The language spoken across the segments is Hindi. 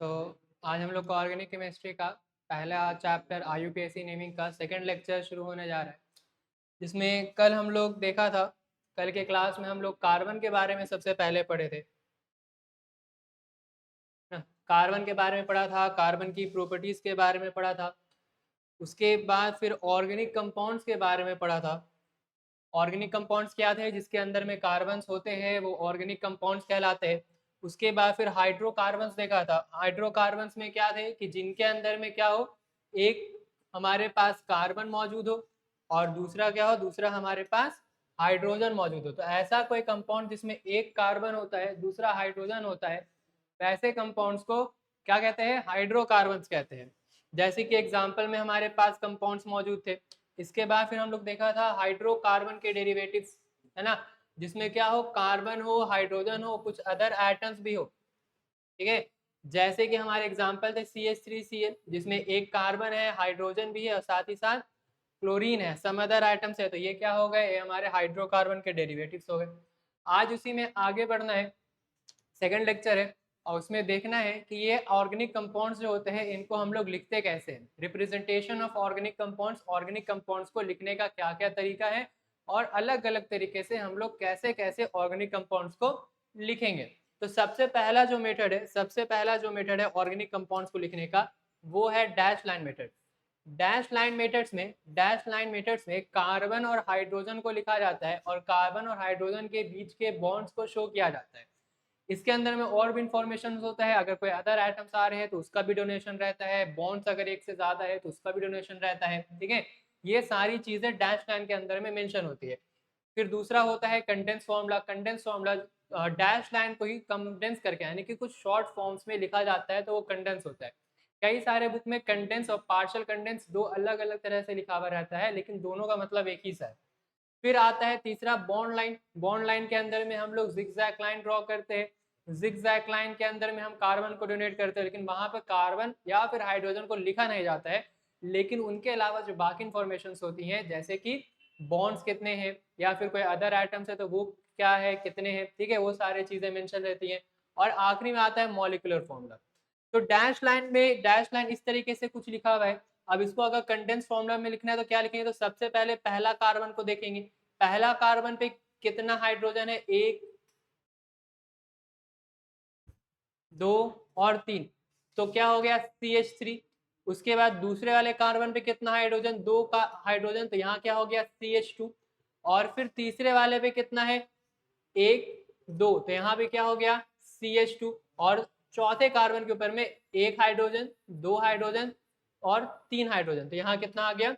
तो आज हम लोग का ऑर्गेनिक केमिस्ट्री का पहला चैप्टर IUPAC नेमिंग का सेकंड लेक्चर शुरू होने जा रहा है, जिसमें कल हम लोग देखा था। कल के क्लास में हम लोग कार्बन के बारे में सबसे पहले पढ़े थे ना। कार्बन के बारे में पढ़ा था, कार्बन की प्रॉपर्टीज के बारे में पढ़ा था। उसके बाद फिर ऑर्गेनिक कंपाउंड्स के बारे में पढ़ा था। ऑर्गेनिक कंपाउंड्स क्या थे? जिसके अंदर में कार्बन्स होते हैं वो ऑर्गेनिक कंपाउंड्स कहलाते हैं। उसके बाद फिर हाइड्रोकार्बन्स देखा था। हाइड्रोकार्बन्स में क्या थे कि जिनके अंदर में क्या हो, एक हमारे पास कार्बन मौजूद हो और दूसरा क्या हो, दूसरा हमारे पास हाइड्रोजन मौजूद हो। तो ऐसा कोई कंपाउंड जिसमें एक कार्बन होता है दूसरा हाइड्रोजन होता है, वैसे कंपाउंड्स को क्या कहते हैं? हाइड्रोकार्बन्स कहते हैं। जैसे कि एग्जाम्पल में हमारे पास कंपाउंड्स मौजूद थे। इसके बाद फिर हम लोग देखा था हाइड्रोकार्बन के डेरिवेटिव्स, है ना, जिसमें क्या हो, कार्बन हो, हाइड्रोजन हो, कुछ अदर एटम्स भी हो। ठीक है, जैसे कि हमारे एग्जाम्पल थे CH3Cl, जिसमें एक कार्बन है, हाइड्रोजन भी है और साथ ही साथ क्लोरीन है, सम अदर आइटम्स है। तो ये क्या हो गए? ये हमारे हाइड्रोकार्बन के डेरिवेटिव्स हो गए। आज उसी में आगे बढ़ना है, सेकंड लेक्चर है और उसमें देखना है कि ये ऑर्गेनिक कंपाउंड्स जो होते हैं इनको हम लोग लिखते कैसे हैं। रिप्रेजेंटेशन ऑफ ऑर्गेनिक कंपाउंड्स को लिखने का क्या क्या तरीका है और अलग अलग तरीके से हम लोग कैसे कैसे ऑर्गेनिक कंपाउंड्स को लिखेंगे। तो सबसे पहला जो मेथड है ऑर्गेनिक कंपाउंड्स को लिखने का, वो है dash line method. Dash line methods में कार्बन और हाइड्रोजन को लिखा जाता है और कार्बन और हाइड्रोजन के बीच के बॉन्ड्स को शो किया जाता है। इसके अंदर में और भी इंफॉर्मेशन होता है, अगर कोई अदर आइटम्स आ रहे हैं तो उसका भी डोनेशन रहता है, बॉन्ड्स अगर एक से ज्यादा है तो उसका भी डोनेशन रहता है। ठीक है, ये सारी चीजें डैश लाइन के अंदर में मेंशन होती है। फिर दूसरा होता है कंडेंस फॉर्मूला डैश लाइन को ही कंडेंस करके, यानी कि कुछ शॉर्ट फॉर्म्स में लिखा जाता है तो वो कंडेंस होता है। कई सारे बुक में कंडेंस और पार्शियल कंडेंस दो अलग अलग तरह से लिखा हुआ रहता है, लेकिन दोनों का मतलब एक ही सा है। फिर आता है तीसरा बॉन्ड लाइन के अंदर में हम लोग जिगजैग लाइन ड्रॉ करते हैं। जिगजैग लाइन के अंदर में हम कार्बन को डोनेट करते हैं, लेकिन वहां पर कार्बन या फिर हाइड्रोजन को लिखा नहीं जाता है, लेकिन उनके अलावा जो बाकी इंफॉर्मेशन होती हैं, जैसे कि बॉन्ड्स कितने हैं या फिर कोई अदर आइटम्स है तो वो क्या है, कितने हैं, ठीक है, वो सारी चीजें मेंशन रहती हैं। और आखिरी में आता है मॉलिक्यूलर फॉर्मूला। तो डैश लाइन इस तरीके से कुछ लिखा हुआ है। अब इसको अगर कंडेंस फॉर्मूला में लिखना है तो क्या लिखेंगे? तो सबसे पहले पहला कार्बन को देखेंगे। पहला कार्बन पे कितना हाइड्रोजन है? 1, 2 और 3। तो क्या हो गया? CH3। उसके बाद दूसरे वाले कार्बन पे कितना हाइड्रोजन? 2 का हाइड्रोजन, तो यहाँ क्या हो गया? CH2। और फिर तीसरे वाले पे कितना है? 1, 2, तो यहाँ पे क्या हो गया? CH2। और चौथे कार्बन के ऊपर में 1 हाइड्रोजन, 2 हाइड्रोजन और 3 हाइड्रोजन, तो यहाँ कितना आ गया?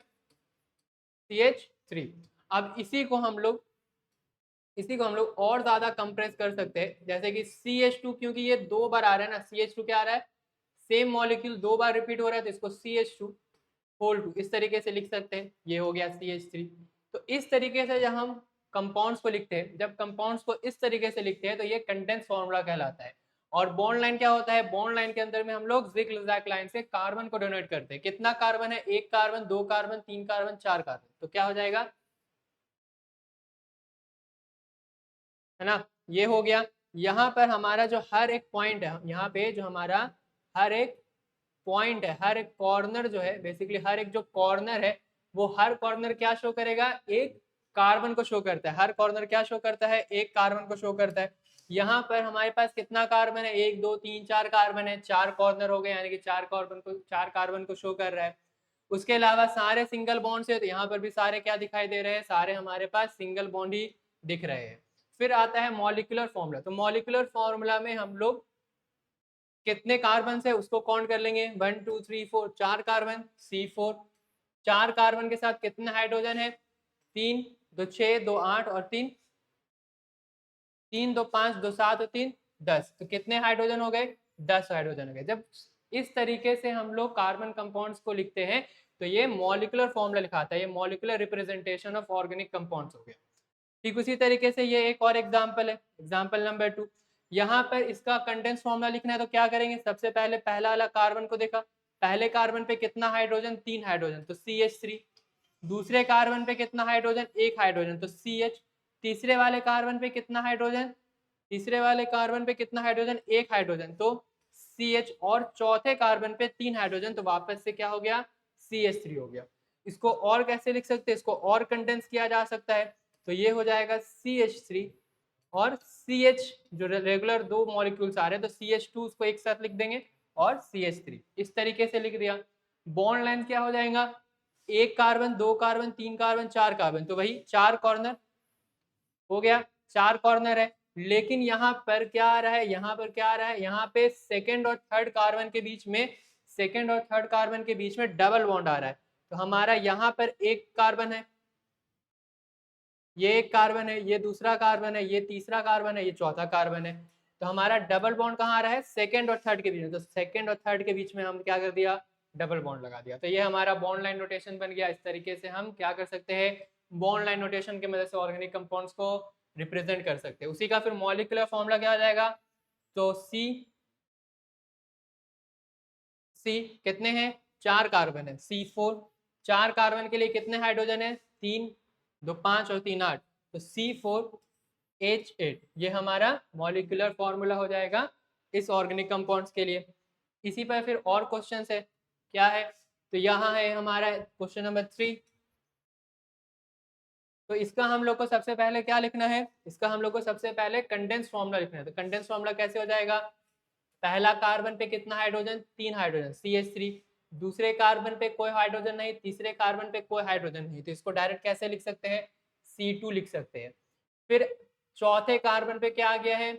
CH3। अब इसी को हम लोग और ज्यादा कंप्रेस कर सकते हैं, जैसे कि CH2, क्योंकि ये 2 बार आ रहा है ना, CH2 क्या आ रहा है? सेम मॉलिक्यूल 2 बार रिपीट हो रहा है, तो इसको CH2 होल 2 इस तरीके से लिख सकते हैं। ये हो गया CH3। तो इस तरीके से जब हम कंपाउंड्स को लिखते हैं, जब कंपाउंड्स को इस तरीके से लिखते हैं तो ये कंडेंस फॉर्मूला कहलाता है। और बॉन्ड लाइन क्या होता है? बॉन्ड लाइन के अंदर में हम लोग जिग-जैग लाइन से कार्बन को डोनेट करते हैं। कितना कार्बन है? 1 कार्बन, 2 कार्बन, 3 कार्बन, 4 कार्बन, तो क्या हो जाएगा? है ना, ये हो गया। यहाँ पर हमारा जो हर एक पॉइंट है, यहाँ पे जो हमारा हर एक पॉइंट है, हर एक कॉर्नर जो है, बेसिकली हर एक जो कॉर्नर है, वो हर कॉर्नर क्या शो करेगा? एक कार्बन को शो करता है। हर कॉर्नर क्या शो करता है? एक कार्बन को शो करता है। यहाँ पर हमारे पास कितना कार्बन है? 1, 2, 3, 4 कार्बन है। 4 कॉर्नर हो गए, यानी कि 4 कार्बन को शो कर रहा है। उसके अलावा सारे सिंगल बॉन्ड से, तो यहाँ पर भी सारे क्या दिखाई दे रहे हैं? सारे हमारे पास सिंगल बॉन्ड ही दिख रहे हैं। फिर आता है मॉलिक्यूलर फॉर्मूला। तो मॉलिक्यूलर फॉर्मूला में हम लोग कितने कार्बन है उसको काउंट कर लेंगे। 1, 2, 3, 4, 4 कार्बन, C4। 4 कार्बन के साथ कितने हाइड्रोजन है? 3, 2 6, 2 8 और 3, 3 2 5, 2 7 और 3 10। तो कितने हाइड्रोजन हो गए? 10 हाइड्रोजन हो गए। जब इस तरीके से हम लोग कार्बन कंपाउंड्स को लिखते हैं तो ये मॉलिक्यूलर फॉर्मूला लिखाता है, ये molecular representation of organic compounds हो गया। ठीक उसी तरीके से ये एक और एग्जाम्पल है, एग्जाम्पल नंबर 2। यहाँ पर इसका कंडेंस फॉर्मूला लिखना है तो क्या करेंगे? सबसे पहले पहला वाला कार्बन को देखा, पहले कार्बन पे कितना हाइड्रोजन? 3 हाइड्रोजन, तो CH3। दूसरे कार्बन पे कितना हाइड्रोजन? 1 हाइड्रोजन, तो CH। तीसरे वाले कार्बन पे कितना हाइड्रोजन? तीसरे वाले कार्बन पे कितना हाइड्रोजन? 1 हाइड्रोजन, तो CH और चौथे कार्बन पे 3 हाइड्रोजन, तो वापस से क्या हो गया, CH3 हो गया। इसको और कैसे लिख सकते हैं, इसको और कंडेंस किया जा सकता है, तो ये हो जाएगा CH3 और CH जो रेगुलर दो मॉलिक्यूल्स आ रहे हैं, तो CH2 उसको एक साथ लिख देंगे और CH3 इस तरीके से लिख दिया। बॉन्ड लेंथ क्या हो जाएगा, एक कार्बन, दो कार्बन, तीन कार्बन, चार कार्बन, तो वही चार कॉर्नर हो गया, चार कॉर्नर है। लेकिन यहाँ पर क्या आ रहा है, यहाँ पर क्या आ रहा है, यहाँ पे सेकेंड और थर्ड कार्बन के बीच में, सेकेंड और थर्ड कार्बन के बीच में डबल बॉन्ड आ रहा है, तो हमारा यहाँ पर एक कार्बन है, ये एक कार्बन है, ये दूसरा कार्बन है, ये तीसरा कार्बन है, ये चौथा कार्बन है, तो हमारा डबल बॉन्ड कहाँ आ रहा है, सेकेंड और थर्ड के बीच में, तो सेकेंड और थर्ड के बीच में हम क्या कर दिया, डबल बॉन्ड लगा दिया। तो ये हमारा बॉन्ड लाइन नोटेशन बन गया। इस तरीके से हम क्या कर सकते हैं, बॉन्ड लाइन नोटेशन की मदद से ऑर्गेनिक कंपाउंड्स को रिप्रेजेंट कर सकते हैं। उसी का फिर मॉलिक्यूलर फॉर्मूला क्या हो जाएगा, तो सी कितने हैं, चार कार्बन है, C4, चार कार्बन के लिए कितने हाइड्रोजन है, तीन, दो पांच और तीन आठ, तो C4H8 ये हमारा मॉलिक्यूलर फॉर्मूला हो जाएगा इस ऑर्गेनिक कंपाउंड्स के लिए। इसी पर फिर और क्वेश्चन है, क्या है, तो यहाँ है हमारा क्वेश्चन नंबर 3। तो इसका हम लोग को सबसे पहले क्या लिखना है, इसका हम लोग को सबसे पहले कंडेंस फॉर्मूला लिखना है। तो कंडेंस फॉर्मूला कैसे हो जाएगा, पहला कार्बन पे कितना हाइड्रोजन, तीन हाइड्रोजन, CH3, दूसरे कार्बन पे कोई हाइड्रोजन नहीं, तीसरे कार्बन पे कोई हाइड्रोजन नहीं, तो इसको डायरेक्ट कैसे लिख सकते हैं, C2 लिख सकते हैं। फिर चौथे कार्बन पे क्या आ गया है,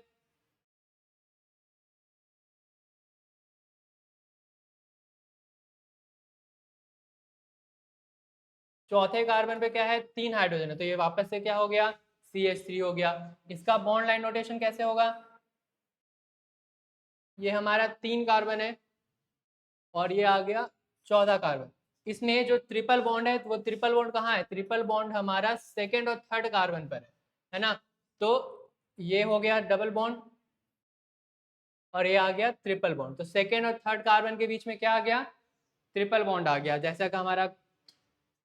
चौथे कार्बन पे क्या है, तीन हाइड्रोजन है, तो ये वापस से क्या हो गया, CH3 हो गया। इसका बॉन्ड लाइन नोटेशन कैसे होगा, ये हमारा तीन कार्बन है और ये आ गया चौथा कार्बन। इसमें जो ट्रिपल बॉन्ड है, वो ट्रिपल बॉन्ड कहाँ है, ट्रिपल बॉन्ड हमारा सेकेंड और थर्ड कार्बन पर है ना, तो ये हो गया डबल बॉन्ड और ये आ गया ट्रिपल बॉन्ड, तो सेकेंड और थर्ड कार्बन के बीच में क्या आ गया, ट्रिपल बॉन्ड आ गया, जैसा कि हमारा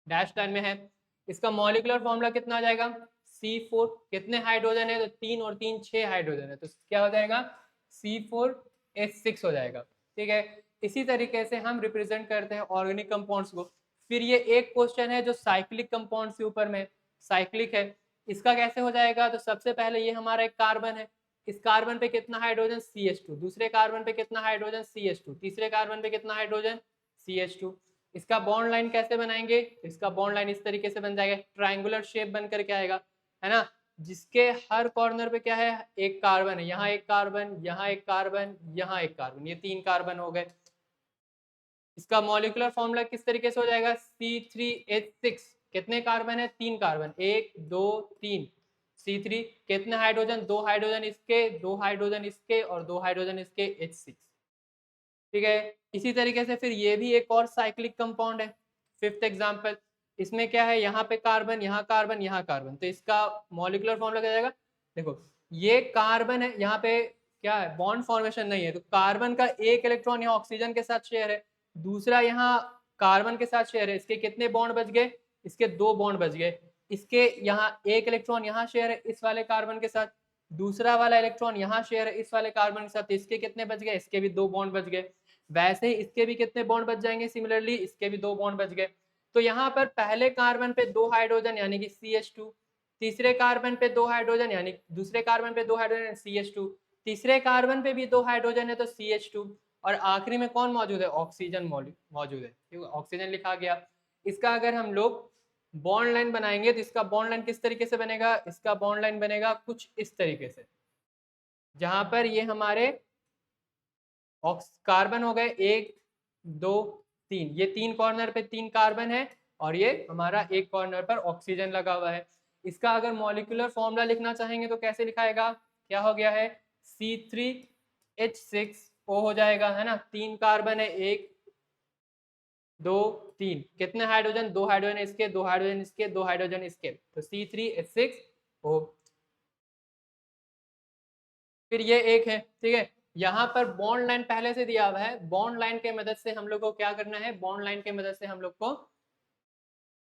डैश लाइन में है। इसका मॉलिक्यूलर फॉर्मूला कितना आ जाएगा, C4, कितने हाइड्रोजन है, तो तीन और तीन छह हाइड्रोजन है, तो क्या हो जाएगा, C4H6 हो जाएगा। ठीक है, इसी तरीके से हम रिप्रेजेंट करते हैं ऑर्गेनिक कंपाउंड्स को। फिर ये एक क्वेश्चन है जो साइक्लिक कंपाउंड्स के ऊपर में, साइक्लिक है, इसका कैसे हो जाएगा, तो सबसे पहले ये हमारा एक कार्बन है, इस कार्बन पे कितना हाइड्रोजन, CH2, दूसरे कार्बन पे कितना हाइड्रोजन, CH2, तीसरे कार्बन पे कितना हाइड्रोजन, CH2। इसका बॉन्ड लाइन कैसे बनाएंगे, इसका बॉन्ड लाइन इस तरीके से बन जाएगा, ट्रायंगुलर शेप बन करके आएगा, है ना, जिसके हर कॉर्नर पे क्या है, एक कार्बन है, यहाँ एक कार्बन, यहाँ एक कार्बन, यहाँ एक कार्बन, ये तीन कार्बन हो गए। इसका मॉलिक्यूलर फॉर्मूला किस तरीके से हो जाएगा, C3H6, कितने कार्बन है, तीन कार्बन, एक दो तीन, C3 कितने हाइड्रोजन, दो हाइड्रोजन इसके, दो हाइड्रोजन इसके और दो हाइड्रोजन इसके, H6। ठीक है, इसी तरीके से फिर ये भी एक और साइक्लिक कंपाउंड है, फिफ्थ एग्जांपल। इसमें क्या है, यहाँ पे कार्बन, यहाँ कार्बन, यहाँ कार्बन, तो इसका मॉलिक्यूलर फॉर्मूला क्या जाएगा, देखो ये कार्बन है, यहाँ पे क्या है, बॉन्ड फॉर्मेशन नहीं है, तो कार्बन का एक इलेक्ट्रॉन यहाँ ऑक्सीजन के साथ शेयर है, दूसरा यहाँ कार्बन के साथ शेयर है, इसके कितने बॉन्ड बच गए, इसके दो बॉन्ड बच गए। इसके यहाँ एक इलेक्ट्रॉन यहाँ शेयर है इस वाले कार्बन के साथ, दूसरा वाला इलेक्ट्रॉन यहाँ शेयर है इस वाले कार्बन के साथ, इसके कितने बच गए, इसके भी दो बॉन्ड बच गए। वैसे ही इसके भी कितने बॉन्ड बच जाएंगे, सिमिलरली इसके भी दो बॉन्ड बच गए। तो यहाँ पर पहले कार्बन पे दो हाइड्रोजन यानी कि CH2, तीसरे कार्बन पे दो हाइड्रोजन यानी दूसरे कार्बन पे दो हाइड्रोजन CH2, तीसरे कार्बन पे भी दो हाइड्रोजन है तो CH2, और आखिरी में कौन मौजूद है, ऑक्सीजन मौजूद है, ठीक है, ऑक्सीजन लिखा गया। इसका अगर हम लोग बॉन्ड लाइन बनाएंगे तो इसका बॉन्ड लाइन किस तरीके से बनेगा, इसका बॉन्ड लाइन बनेगा कुछ इस तरीके से, जहां पर ये हमारे कार्बन हो गए एक दो तीन, ये तीन कॉर्नर पे तीन कार्बन है और ये हमारा एक कॉर्नर पर ऑक्सीजन लगा हुआ है। इसका अगर मॉलिक्यूलर फॉर्मूला लिखना चाहेंगे तो कैसे लिखाएगा, क्या हो गया है, C3H6O हो जाएगा, है ना, तीन कार्बन है, एक दो तीन, कितने हाइड्रोजन, दो हाइड्रोजन इसके, दो हाइड्रोजन इसके, दो हाइड्रोजन इसके, तो C3H6O। फिर ये एक है, ठीक है, यहाँ पर बॉन्ड लाइन पहले से दिया हुआ है, बॉन्ड लाइन के मदद से हम लोग को क्या करना है, बॉन्ड लाइन के मदद से हम लोग को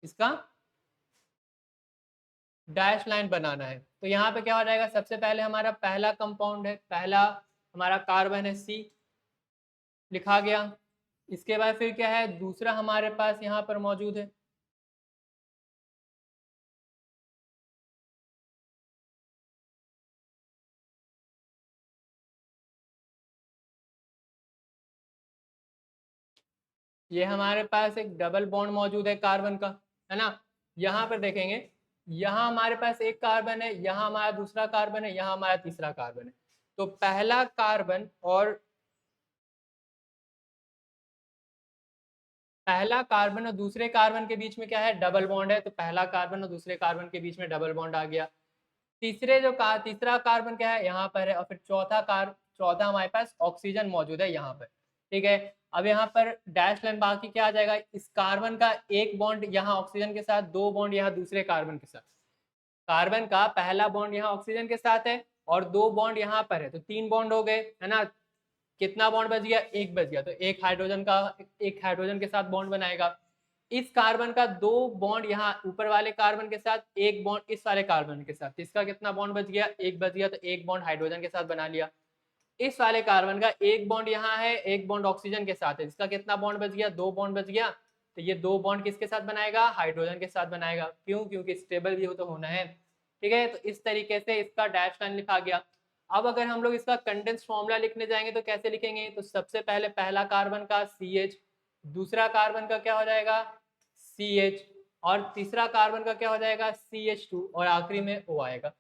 इसका डैश लाइन बनाना है। तो यहाँ पे क्या हो जाएगा, सबसे पहले हमारा पहला कंपाउंड है, पहला हमारा कार्बन है C, लिखा गया। इसके बाद फिर क्या है, दूसरा हमारे पास यहाँ पर मौजूद है, ये हमारे पास एक डबल बॉन्ड मौजूद है कार्बन का, है ना। यहाँ पर देखेंगे, यहाँ हमारे पास एक कार्बन है, यहाँ हमारा दूसरा कार्बन है, यहाँ हमारा तीसरा कार्बन है। तो पहला कार्बन और दूसरे कार्बन के बीच में क्या है, डबल बॉन्ड है। तो पहला कार्बन और दूसरे कार्बन के बीच में डबल बॉन्ड आ गया। तीसरा कार्बन क्या है, यहाँ पर है। और फिर चौथा हमारे पास ऑक्सीजन मौजूद है यहाँ पर, ठीक है। अब यहाँ पर डैश लाइन, बाकी क्या आ जाएगा, इस कार्बन का एक बॉन्ड यहाँ ऑक्सीजन के साथ, दो बॉन्ड यहाँ दूसरे कार्बन के साथ। कार्बन का पहला बॉन्ड यहाँ ऑक्सीजन के साथ है और दो बॉन्ड यहाँ पर है, तो तीन बॉन्ड हो गए, है ना। कितना बॉन्ड बच गया, एक बच गया। तो एक हाइड्रोजन के साथ बॉन्ड बनाएगा। इस कार्बन का दो बॉन्ड यहाँ ऊपर वाले कार्बन के साथ, एक बॉन्ड इस वाले कार्बन के साथ। इसका कितना बॉन्ड बच गया, एक बच गया। तो एक बॉन्ड हाइड्रोजन के साथ बना लिया। इस वाले कार्बन का एक बॉन्ड यहाँ है, एक बॉन्ड ऑक्सीजन के साथ है। इसका कितना बॉन्ड बच गया, दो बॉन्ड बच गया। तो ये दो बॉन्ड किसके साथ बनाएगा, हाइड्रोजन के साथ बनाएगा। क्यों, क्योंकि स्टेबल भी हो तो होना है, ठीक है। तो इस तरीके से इसका डैश लाइन लिखा गया। अब अगर हम लोग इसका कंडेंस फॉर्मूला लिखने जाएंगे तो कैसे लिखेंगे, तो सबसे पहले पहला कार्बन का CH, दूसरा कार्बन का क्या हो जाएगा CH, और तीसरा कार्बन का क्या हो जाएगा CH2, और आखिरी में O आएगा।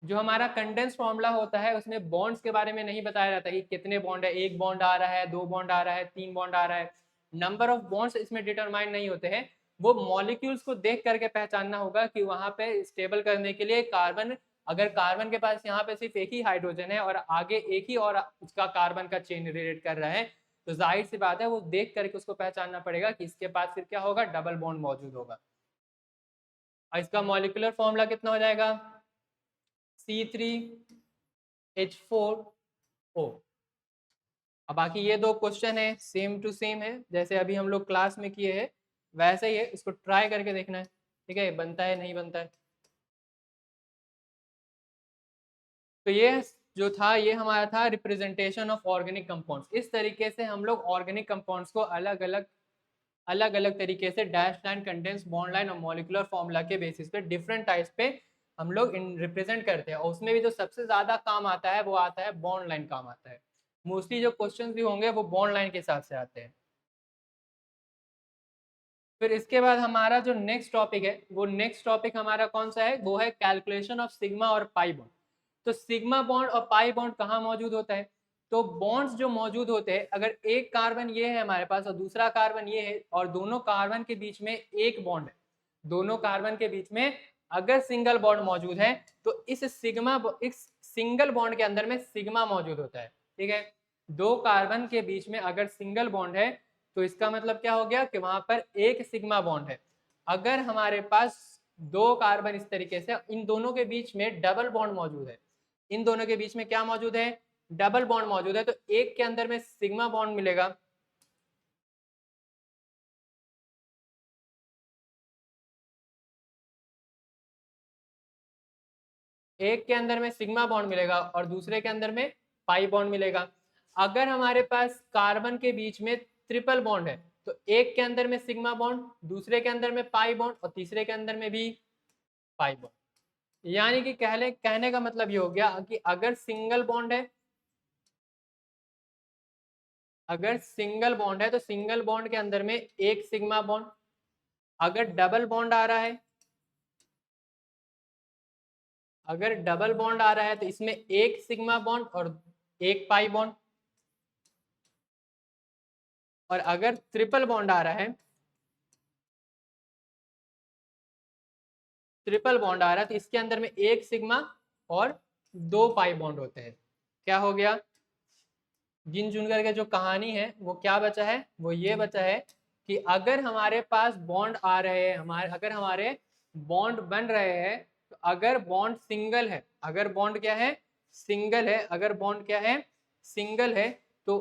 जो हमारा कंडेंस फॉर्मूला होता है उसमें बॉन्ड्स के बारे में नहीं बताया जाता कि कितने बॉन्ड है, एक बॉन्ड आ रहा है, दो बॉन्ड आ रहा है, तीन बॉन्ड आ रहा है। नंबर ऑफ बॉन्ड्स इसमें डिटरमाइन नहीं होते हैं। वो मॉलिक्यूल्स को देख करके पहचानना होगा कि वहां पे स्टेबल करने के लिए कार्बन, अगर कार्बन के पास यहाँ पे सिर्फ एक ही हाइड्रोजन है और आगे एक ही और उसका कार्बन का चेन रिलेट कर रहा है, तो जाहिर सी बात है वो देख करके उसको पहचानना पड़ेगा कि इसके पास फिर क्या होगा, डबल बॉन्ड मौजूद होगा। और इसका मॉलिक्यूलर फॉर्मूला कितना हो जाएगा, C3H4O। अब बाकी ये दो क्वेश्चन है, सेम टू सेम है, जैसे अभी हम लोग क्लास में किए हैं वैसे ही है। इसको ट्राई करके देखना है, ठीक है, बनता है नहीं बनता है। तो ये जो था, ये हमारा था रिप्रेजेंटेशन ऑफ ऑर्गेनिक कंपाउंड्स। इस तरीके से हम लोग ऑर्गेनिक कंपाउंड्स को अलग अलग तरीके से dash line, condense bond line और मॉलिक्यूलर फॉर्मूला के बेसिस पे डिफरेंट टाइप्स पे हम लोग रिप्रेजेंट करते हैं। और उसमें भी जो सबसे ज्यादा काम आता है वो आता है बॉन्ड लाइन काम आता है। मोस्टली जो क्वेश्चंस भी होंगे वो बॉन्ड लाइन के हिसाब से आते हैं। फिर इसके बाद हमारा जो नेक्स्ट टॉपिक है, वो नेक्स्ट टॉपिक हमारा कौन सा है, वो है कैलकुलेशन ऑफ सिग्मा और पाई बॉन्ड। तो सिग्मा बॉन्ड और पाई बॉन्ड कहाँ मौजूद होता है, तो बॉन्ड्स जो मौजूद होते हैं, अगर एक कार्बन ये है हमारे पास और दूसरा कार्बन ये है और दोनों कार्बन के बीच में एक बॉन्ड है, दोनों कार्बन के बीच में अगर सिंगल बॉन्ड मौजूद है, तो इस सिंगल बॉन्ड के अंदर में सिग्मा मौजूद होता है, ठीक है। दो कार्बन के बीच में अगर सिंगल बॉन्ड है तो इसका मतलब क्या हो गया कि वहां पर एक सिग्मा बॉन्ड है। अगर हमारे पास दो कार्बन इस तरीके से, इन दोनों के बीच में डबल बॉन्ड मौजूद है, इन दोनों के बीच में क्या मौजूद है, डबल बॉन्ड मौजूद है, तो एक के अंदर में सिग्मा बॉन्ड मिलेगा, एक के अंदर में सिग्मा बॉन्ड मिलेगा और दूसरे के अंदर में पाई बॉन्ड मिलेगा। अगर हमारे पास कार्बन के बीच में ट्रिपल बॉन्ड है, तो एक के अंदर में सिग्मा बॉन्ड, दूसरे के अंदर में पाई बॉन्ड और तीसरे के अंदर में भी पाई बॉन्ड। यानी कि कहने का मतलब ये हो गया कि अगर सिंगल बॉन्ड है तो सिंगल बॉन्ड के अंदर में एक सिग्मा बॉन्ड। अगर डबल बॉन्ड आ रहा है, अगर डबल बॉन्ड आ रहा है तो इसमें एक सिग्मा बॉन्ड और एक पाई बॉन्ड। और अगर ट्रिपल बॉन्ड आ रहा है, तो इसके अंदर में एक सिग्मा और दो पाई बॉन्ड होते हैं। क्या हो गया, गिन चुन करके जो कहानी है वो क्या बचा है, वो ये बचा है कि अगर हमारे पास बॉन्ड आ रहे हैं, अगर हमारे बॉन्ड बन रहे हैं, तो अगर बॉन्ड सिंगल है, अगर बॉन्ड क्या है सिंगल है, अगर बॉन्ड क्या है सिंगल है, तो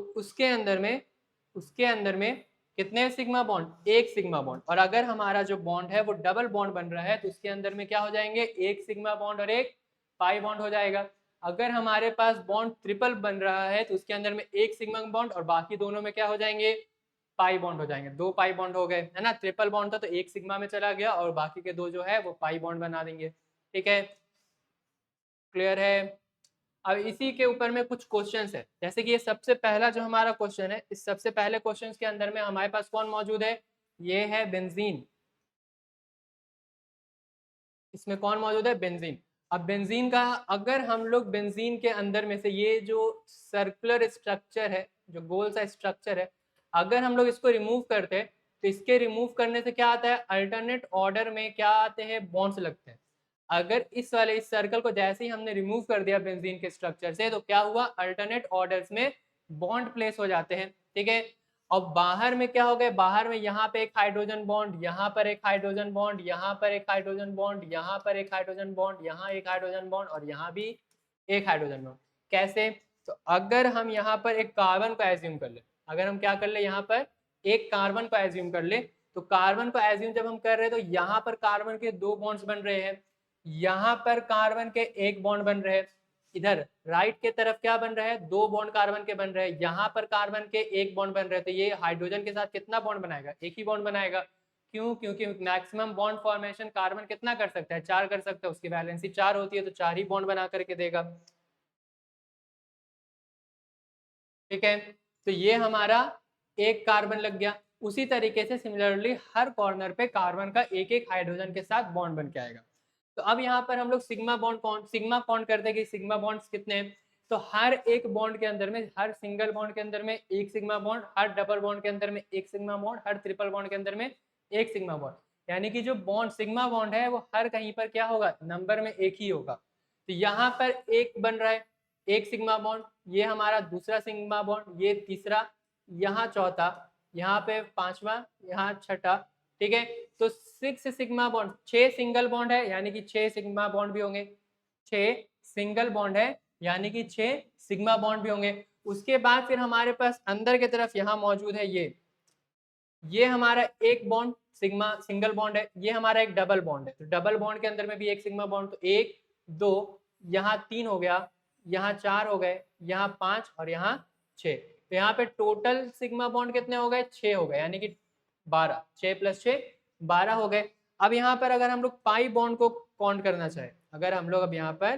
उसके अंदर में कितने सिग्मा बॉन्ड, एक सिग्मा बॉन्ड। और अगर हमारा जो बॉन्ड है वो डबल बॉन्ड बन रहा है, तो उसके अंदर में क्या हो जाएंगे, एक सिग्मा बॉन्ड और एक पाई बॉन्ड हो जाएगा। अगर हमारे पास बॉन्ड ट्रिपल बन रहा है तो उसके अंदर में एक सिग्मा बॉन्ड और बाकी दोनों में क्या हो जाएंगे, पाई बॉन्ड हो जाएंगे। 2 पाई बॉन्ड हो गए, है ना। ट्रिपल बॉन्ड था तो एक सिग्मा में चला गया और बाकी के 2 जो है वो पाई बॉन्ड बना देंगे। ठीक है, क्लियर है। अब इसी के ऊपर में कुछ क्वेश्चंस है, जैसे कि ये सबसे पहला जो हमारा क्वेश्चन है, इस सबसे पहले क्वेश्चन के अंदर में हमारे पास कौन मौजूद है, ये है बेंजीन। इसमें कौन मौजूद है, बेंजीन। अब बेंजीन का, अगर हम लोग बेंजीन के अंदर में से ये जो सर्कुलर स्ट्रक्चर है, जो गोल सा स्ट्रक्चर है, अगर हम लोग इसको रिमूव करते हैं तो इसके रिमूव करने से क्या आता है, अल्टरनेट ऑर्डर में क्या आते हैं, बॉन्ड्स लगते हैं। अगर इस वाले इस सर्कल को जैसे ही हमने रिमूव कर दिया बेंजीन के स्ट्रक्चर से, तो क्या हुआ, अल्टरनेट ऑर्डर्स में बॉन्ड प्लेस हो जाते हैं। ठीक है, और बाहर में क्या हो गया, बाहर में यहाँ पे एक हाइड्रोजन बॉन्ड, यहाँ पर एक हाइड्रोजन बॉन्ड, यहाँ पर एक हाइड्रोजन बॉन्ड, यहाँ पर एक हाइड्रोजन बॉन्ड, यहाँ एक हाइड्रोजन बॉन्ड और यहाँ भी एक हाइड्रोजन बॉन्ड। कैसे, तो अगर हम यहाँ पर एक कार्बन को एज्यूम कर ले, अगर हम क्या कर ले, यहाँ पर एक कार्बन को एज्यूम कर ले, तो कार्बन को एज्यूम जब हम कर रहे हैं तो यहाँ पर कार्बन के 2 बॉन्ड्स बन रहे हैं, यहाँ पर कार्बन के 1 बॉन्ड बन रहे हैं, इधर राइट के तरफ क्या बन रहा है, 2 बॉन्ड कार्बन के बन रहे हैं, यहाँ पर कार्बन के 1 बॉन्ड बन रहे हैं। तो ये हाइड्रोजन के साथ कितना बॉन्ड बनाएगा, एक ही बॉन्ड बनाएगा। क्यों, क्योंकि मैक्सिमम बॉन्ड फॉर्मेशन कार्बन कितना कर सकता है, 4 कर सकता है, उसकी वैलेंसी 4 होती है, तो 4 ही बॉन्ड बना करके देगा। ठीक है, तो ये हमारा एक कार्बन लग गया। उसी तरीके से सिमिलरली हर कॉर्नर पे कार्बन का एक एक हाइड्रोजन के साथ बॉन्ड बन के आएगा। तो अब यहाँ पर हम लोग सिग्मा बॉन्ड काउंट करते हैं कि सिग्मा बॉन्ड्स कितने हैं। तो हर एक बॉन्ड के अंदर में, हर सिंगल बॉन्ड के अंदर में एक सिग्मा बॉन्ड, हर डबल बॉन्ड के अंदर में एक सिग्मा बॉन्ड, हर ट्रिपल बॉन्ड के अंदर में एक सिग्मा बॉन्ड। यानी कि जो बॉन्ड सिग्मा बॉन्ड है वो हर कहीं पर क्या होगा, नंबर में एक ही होगा। तो यहाँ पर एक बन रहा है, एक सिग्मा बॉन्ड, ये हमारा दूसरा सिग्मा बॉन्ड, ये तीसरा, यहाँ चौथा, यहाँ पे पांचवा, यहाँ छठा। ठीक है, तो 6 सिग्मा बॉन्ड, 6 सिंगल बॉन्ड है यानी कि 6 सिग्मा बॉन्ड भी होंगे, 6 सिंगल बॉन्ड है यानी कि 6 सिग्मा बॉन्ड भी होंगे। उसके बाद फिर हमारे पास अंदर की तरफ यहाँ मौजूद है ये हमारा एक बॉन्ड सिग्मा सिंगल बॉन्ड है, ये हमारा एक डबल बॉन्ड है। तो डबल बॉन्ड के अंदर में भी एक सिग्मा बॉन्ड, तो 1 2, यहाँ 3 हो गया, यहाँ 4 हो गए, यहाँ 5 और यहाँ 6। तो यहाँ पे टोटल सिग्मा बॉन्ड कितने हो गए, 6 हो गए, यानी कि 12, 6 + 6 12 हो गए। अब यहाँ पर अगर हम लोग पाई बॉन्ड को काउंट करना चाहे, अगर हम लोग अब यहाँ पर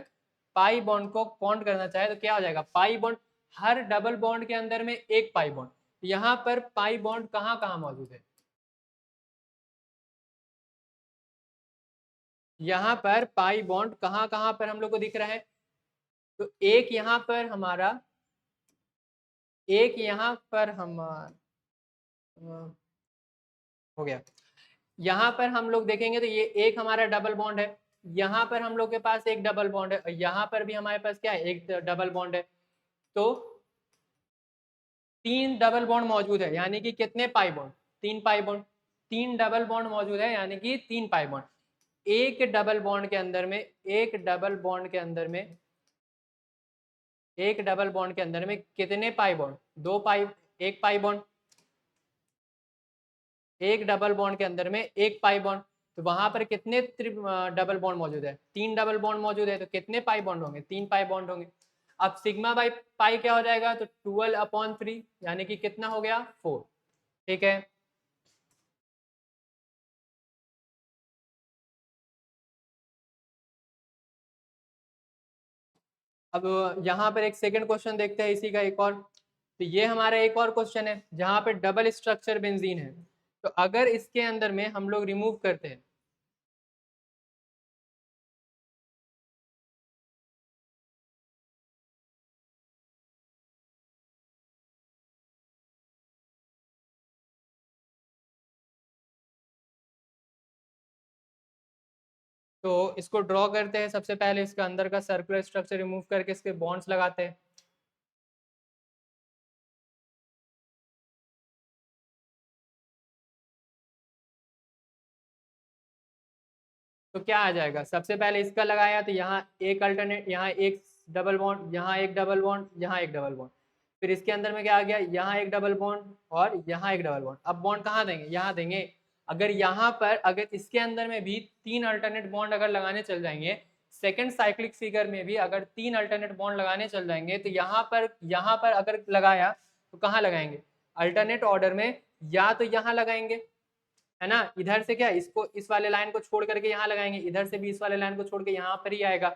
पाई बॉन्ड को काउंट करना चाहे तो क्या हो जाएगा, पाई बॉन्ड, हर डबल बॉन्ड के अंदर में एक पाई बॉन्ड। यहाँ पर पाई बॉन्ड कहाँ कहाँ मौजूद है, यहाँ पर पाई बॉन्ड कहाँ कहाँ पर हम लोग को दिख रहा है। तो एक यहाँ पर हमारा, एक यहाँ पर हमारा हो गया, यहाँ पर हम लोग देखेंगे तो ये एक हमारा डबल बॉन्ड है, यहाँ पर हम लोग के पास एक डबल बॉन्ड है और यहाँ पर भी हमारे पास क्या है, एक डबल बॉन्ड है। तो 3 डबल बॉन्ड मौजूद है, यानी कि कितने pi bond, 3 pi bond. 3 double bond मौजूद है यानी कि 3 पाई बॉन्ड। एक डबल बॉन्ड के अंदर में, एक डबल बॉन्ड के अंदर में, एक डबल बॉन्ड के अंदर में कितने पाई बॉन्ड, 2 पाई, एक पाई बॉन्ड। एक डबल बॉन्ड के अंदर में एक पाई बॉन्ड, तो वहां पर कितने डबल बॉन्ड मौजूद है, 3 डबल बॉन्ड मौजूद है, तो कितने पाई बॉन्ड होंगे, 3 पाई बॉन्ड होंगे। अब सिग्मा बाई पाई क्या हो जाएगा, तो 12/3 यानी कि कितना हो गया, 4। ठीक है, अब यहाँ पर एक सेकंड क्वेश्चन देखते हैं इसी का एक और। तो ये हमारा एक और क्वेश्चन है जहाँ पे डबल स्ट्रक्चर बेंजीन है। तो अगर इसके अंदर में हम लोग रिमूव करते हैं, तो इसको ड्रॉ करते हैं। सबसे पहले इसका अंदर का सर्कुलर स्ट्रक्चर रिमूव करके इसके बॉन्ड्स लगाते हैं। तो क्या आ जाएगा, सबसे पहले इसका लगाया तो यहाँ एक अल्टरनेट, यहाँ एक डबल बॉन्ड, यहाँ एक डबल बॉन्ड, यहाँ एक डबल बॉन्ड। फिर इसके अंदर में क्या आ गया, यहाँ एक डबल बॉन्ड और यहाँ एक डबल बॉन्ड। अब बॉन्ड कहाँ देंगे, यहाँ देंगे। अगर यहाँ पर, अगर इसके अंदर में भी 3 अल्टरनेट बॉन्ड अगर लगाने चल जाएंगे सेकंड साइक्लिक फिगर में भी अगर 3 अल्टरनेट बॉन्ड लगाने चल जाएंगे तो यहाँ पर अगर लगाया तो कहाँ लगाएंगे, अल्टरनेट ऑर्डर में, या तो यहाँ लगाएंगे, है ना, इधर से क्या इसको इस वाले लाइन को छोड़ करके यहाँ लगाएंगे, इधर से भी इस वाले लाइन को छोड़ के यहाँ पर ही आएगा।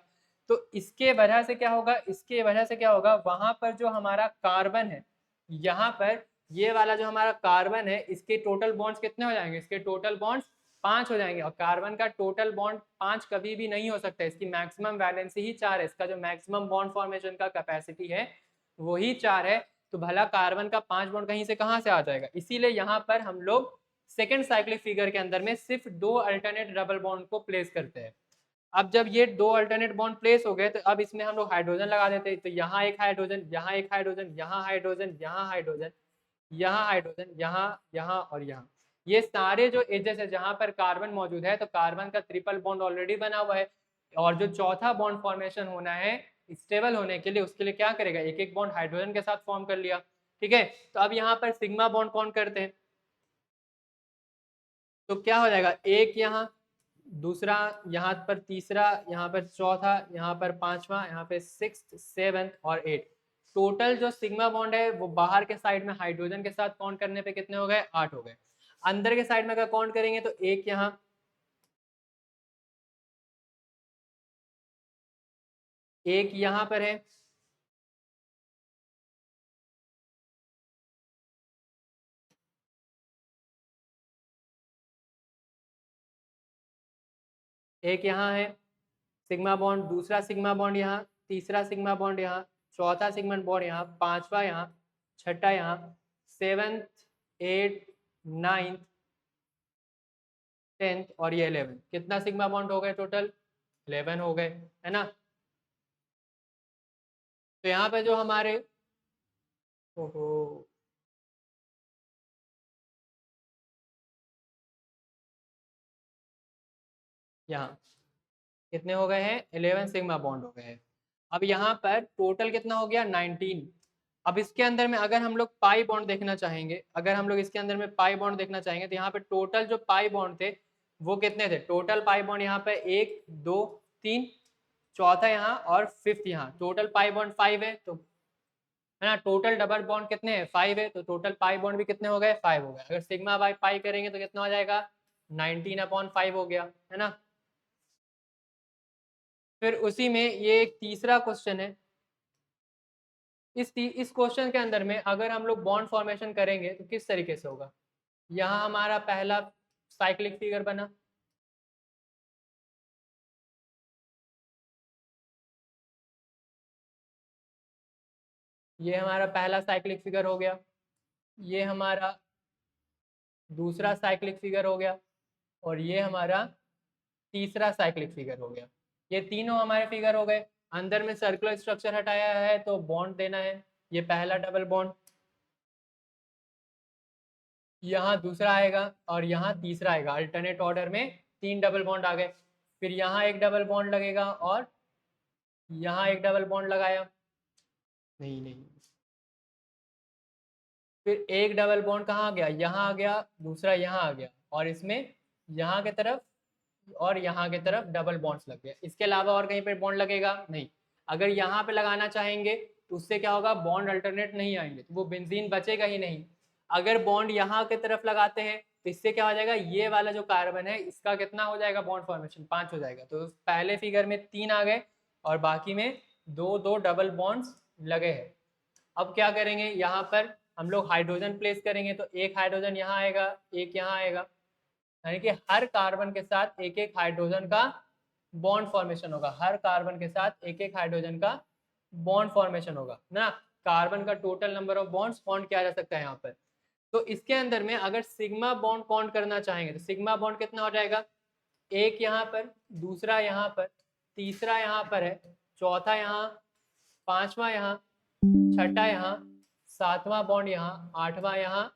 तो इसके वजह से क्या होगा, इसके वजह से क्या होगा, वहां पर जो हमारा कार्बन है, यहाँ पर ये वाला जो हमारा कार्बन है, इसके टोटल बॉन्ड्स कितने हो जाएंगे, इसके टोटल बॉन्ड्स 5 हो जाएंगे। और कार्बन का टोटल बॉन्ड 5 कभी भी नहीं हो सकता, इसकी मैक्सिमम वैलेंसी ही 4 है, इसका जो मैक्सिमम बॉन्ड फॉर्मेशन का कैपेसिटी है वही 4 है। तो भला कार्बन का 5 बॉन्ड कहीं से कहाँ से आ जाएगा, इसीलिए यहाँ पर हम लोग सेकेंड साइक्लिक फिगर के अंदर में सिर्फ 2 अल्टरनेट डबल बॉन्ड को प्लेस करते हैं। अब जब ये 2 अल्टरनेट बॉन्ड प्लेस हो गए तो अब इसमें हम लोग हाइड्रोजन लगा देते हैं। तो यहाँ एक हाइड्रोजन, यहाँ एक हाइड्रोजन, यहाँ हाइड्रोजन, यहाँ हाइड्रोजन, यहाँ हाइड्रोजन, यहाँ, यहाँ और यहाँ, ये सारे जो एजेस है जहाँ पर कार्बन मौजूद है, तो कार्बन का ट्रिपल बॉन्ड ऑलरेडी बना हुआ है। और जो चौथा बॉन्ड फॉर्मेशन होना है स्टेबल होने के लिए, उसके लिए क्या करेगा, एक एक बॉन्ड हाइड्रोजन के साथ फॉर्म कर लिया। ठीक है, तो अब यहाँ पर सिग्मा बॉन्ड कौन करते हैं, तो क्या हो जाएगा, एक यहाँ, दूसरा यहाँ पर, तीसरा यहाँ पर, चौथा यहाँ पर, पांचवा यहाँ पे, 6th 7th और 8th। टोटल जो सिग्मा बॉन्ड है वो बाहर के साइड में हाइड्रोजन के साथ काउंट करने पे कितने हो गए, 8 हो गए। अंदर के साइड में अगर काउंट करेंगे तो एक यहाँ, एक यहाँ पर है, एक यहाँ है सिग्मा बॉन्ड, दूसरा सिग्मा बॉन्ड यहाँ, तीसरा सिग्मा बॉन्ड यहाँ, चौथा सिग्मा बॉन्ड यहाँ, पांचवा यहाँ, छठा यहाँ, 7th 8th 9th 10th और ये 11th। कितना सिग्मा बॉन्ड हो गए टोटल, 11 हो गए, है ना। तो यहाँ पे जो हमारे, ओहो, यहाँ कितने हो गए हैं, 11 सिग्मा बॉन्ड हो गए हैं। अब यहाँ पर टोटल कितना हो गया, 19। अब इसके अंदर में अगर हम लोग पाई बॉन्ड देखना चाहेंगे, अगर हम लोग इसके अंदर में पाई बॉन्ड देखना चाहेंगे तो यहाँ पे टोटल जो पाई बॉन्ड थे वो कितने थे, टोटल पाई बॉन्ड यहाँ पे 1 2 3, चौथा यहाँ और 5th यहाँ, टोटल पाई बॉन्ड 5 है। तो है ना, टोटल डबल बॉन्ड कितने हैं, 5 है, तो टोटल पाई बॉन्ड भी कितने हो गए, 5 हो गए। अगर सिग्मा बाई पाई करेंगे तो कितना हो जाएगा, 19/5 हो गया, है ना। फिर उसी में ये एक तीसरा क्वेश्चन है, इस क्वेश्चन के अंदर में अगर हम लोग बॉन्ड फॉर्मेशन करेंगे तो किस तरीके से होगा। यहाँ हमारा पहला साइक्लिक फिगर बना, ये हमारा पहला साइक्लिक फिगर हो गया, ये हमारा दूसरा साइक्लिक फिगर हो गया, और ये हमारा तीसरा साइक्लिक फिगर हो गया। ये तीनों हमारे फिगर हो गए। अंदर में सर्कुलर स्ट्रक्चर हटाया है तो बॉन्ड देना है, ये पहला डबल बॉन्ड, यहाँ दूसरा आएगा और यहाँ तीसरा आएगा, अल्टरनेट ऑर्डर में 3 डबल बॉन्ड आ गए। फिर यहाँ एक डबल बॉन्ड लगेगा और यहाँ एक डबल बॉन्ड लगाया, नहीं नहीं, फिर एक डबल बॉन्ड कहाँ आ गया, यहाँ आ गया, दूसरा यहाँ आ गया, और इसमें यहाँ की तरफ और यहाँ की तरफ डबल बॉन्ड्स लग गए। इसके अलावा और कहीं पे बॉन्ड लगेगा नहीं। अगर यहाँ पे लगाना चाहेंगे तो उससे क्या होगा, बॉन्ड अल्टरनेट नहीं आएंगे, तो वो बेंजीन बचेगा ही नहीं। अगर बॉन्ड यहाँ की तरफ लगाते हैं तो इससे क्या हो जाएगा, ये वाला जो कार्बन है इसका कितना हो जाएगा बॉन्ड फॉर्मेशन, 5 हो जाएगा। तो पहले फिगर में 3 आ गए और बाकी में 2 डबल बॉन्ड्स लगे हैं। अब क्या करेंगे, यहाँ पर हम लोग हाइड्रोजन प्लेस करेंगे, तो एक हाइड्रोजन यहाँ आएगा, एक यहाँ आएगा, यानी कि हर कार्बन के साथ एक एक हाइड्रोजन का बॉन्ड फॉर्मेशन होगा, हर कार्बन के साथ एक एक हाइड्रोजन का बॉन्ड फॉर्मेशन होगा ना। कार्बन का total number of bonds count किया जा सकता है यहाँ पर। तो इसके अंदर में अगर सिग्मा बॉन्ड काउंट करना चाहेंगे तो सिग्मा बॉन्ड कितना हो जाएगा, एक यहाँ पर, दूसरा यहाँ पर, तीसरा यहाँ पर है, चौथा यहाँ, पांचवा यहाँ, छठा यहाँ, सातवां बॉन्ड यहाँ, आठवां यहाँ,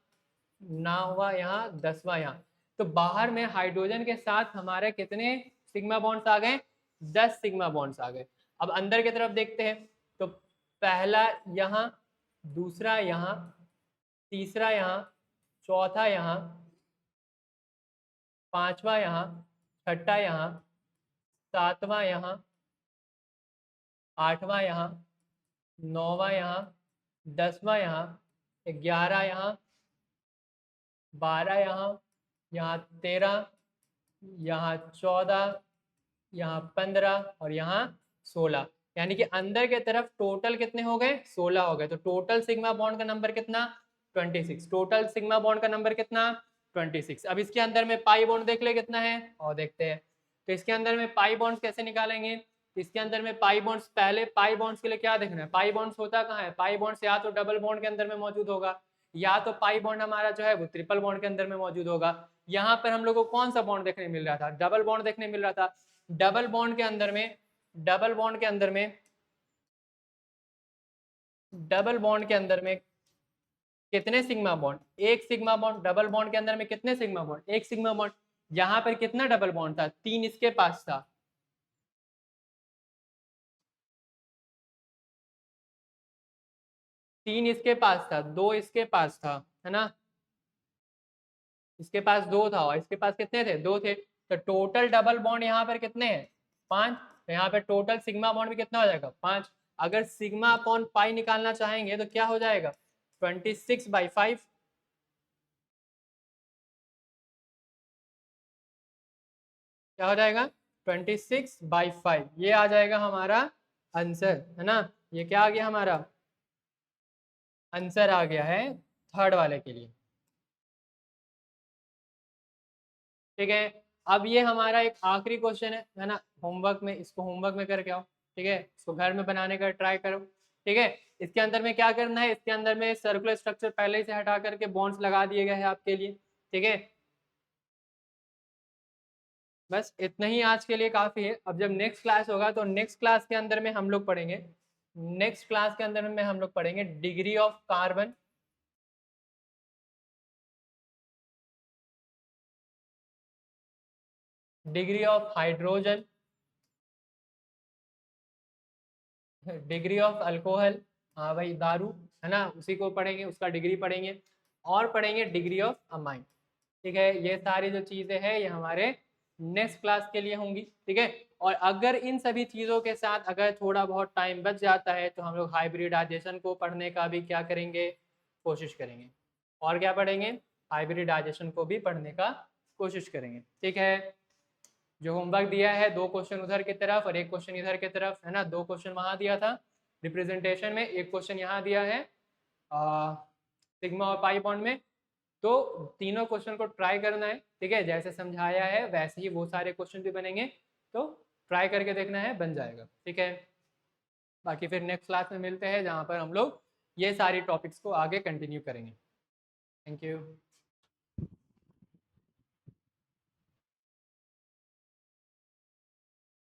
नौवां यहाँ, 10वां यहाँ। तो बाहर में हाइड्रोजन के साथ हमारे कितने सिग्मा बॉन्ड्स आ गए, 10 सिग्मा बॉन्ड्स आ गए। अब अंदर की तरफ देखते हैं, तो पहला यहाँ, दूसरा यहाँ, तीसरा यहाँ, चौथा यहाँ, पांचवा यहाँ, छठा यहाँ, सातवां यहाँ, 8वां यहाँ, 9वां यहाँ, 10वां यहाँ, 11 यहाँ, 12 यहाँ, यहाँ 13, यहाँ 14, यहाँ 15 और यहाँ 16। यानी कि अंदर के तरफ टोटल कितने हो गए? 16 हो गए। तो टोटल सिग्मा बॉन्ड का नंबर कितना? 26। टोटल सिग्मा बॉन्ड का नंबर कितना? 26। अब इसके अंदर में पाई बॉन्ड देख ले कितना है, और देखते हैं। तो इसके अंदर में पाई बॉन्ड्स कैसे निकालेंगे? इसके अंदर में पाई बॉन्ड्स, पहले पाई बॉन्ड्स के लिए क्या देखना है? पाई बॉन्ड्स होता कहाँ है? पाई बॉन्ड्स या तो डबल बॉन्ड के अंदर में मौजूद होगा, या तो पाई बॉन्ड हमारा जो है वो ट्रिपल बॉन्ड के अंदर में मौजूद होगा। यहाँ पर हम लोग को कौन सा बॉन्ड देखने मिल रहा था? डबल बॉन्ड देखने मिल रहा था। डबल बॉन्ड के अंदर में, डबल बॉन्ड के अंदर में, डबल बॉन्ड के अंदर में कितने सिग्मा बॉन्ड? एक सिग्मा बॉन्ड। डबल बॉन्ड के अंदर में कितने सिग्मा बॉन्ड? एक सिग्मा बॉन्ड। यहाँ पर कितना डबल बॉन्ड था? 3 इसके पास था। तीन इसके पास था, 2 इसके पास था, है ना? इसके पास 2 था और इसके पास कितने थे? 2 थे। तो टोटल डबल बॉन्ड यहाँ पर कितने हैं? 5। तो यहाँ पर टोटल सिग्मा बॉन्ड भी कितना हो जाएगा? 5। अगर सिग्मा अपॉन पाई निकालना चाहेंगे तो क्या हो जाएगा? 26/5। क्या हो जाएगा? 26/5। ये आ जाएगा हमारा आंसर, है ना? ये क्या आ गया? हमारा आंसर आ गया है थर्ड वाले के लिए। ठीक है, अब ये हमारा एक आखिरी क्वेश्चन है ना? होमवर्क में, इसको होमवर्क में करके आओ। ठीक है, इसको घर में बनाने का ट्राई करो। ठीक है, इसके अंदर में क्या करना है? इसके अंदर में सर्कुलर स्ट्रक्चर पहले से हटा करके बॉन्ड्स लगा दिए गए हैं आपके लिए। ठीक है, बस इतना ही आज के लिए काफ़ी है। अब जब नेक्स्ट क्लास होगा तो नेक्स्ट क्लास के अंदर में हम लोग पढ़ेंगे, नेक्स्ट क्लास के अंदर में हम लोग पढ़ेंगे degree of carbon, degree of hydrogen, degree of alcohol, हाँ भाई दारू, है ना? उसी को पढ़ेंगे, उसका डिग्री पढ़ेंगे, और पढ़ेंगे डिग्री ऑफ अमाइन। ठीक है, ये सारी जो चीज़ें हैं ये हमारे नेक्स्ट क्लास के लिए होंगी। ठीक है, और अगर इन सभी चीज़ों के साथ अगर थोड़ा बहुत टाइम बच जाता है तो हम लोग हाइब्रिडाइजेशन को पढ़ने का भी क्या करेंगे? कोशिश करेंगे। और क्या पढ़ेंगे? हाइब्रिडाइजेशन को भी पढ़ने का कोशिश करेंगे। ठीक है, जो होमवर्क दिया है 2 क्वेश्चन उधर की तरफ और 1 क्वेश्चन इधर की तरफ, है ना? 2 क्वेश्चन वहाँ दिया था रिप्रेजेंटेशन में, 1 क्वेश्चन यहाँ दिया है सिग्मा और पाई बॉन्ड में। तो तीनों क्वेश्चन को ट्राई करना है। ठीक है, जैसे समझाया है वैसे ही वो सारे क्वेश्चन भी बनेंगे, तो ट्राई करके देखना है, बन जाएगा। ठीक है, बाकी फिर नेक्स्ट क्लास में मिलते हैं जहाँ पर हम लोग ये सारी टॉपिक्स को आगे कंटिन्यू करेंगे। Thank you.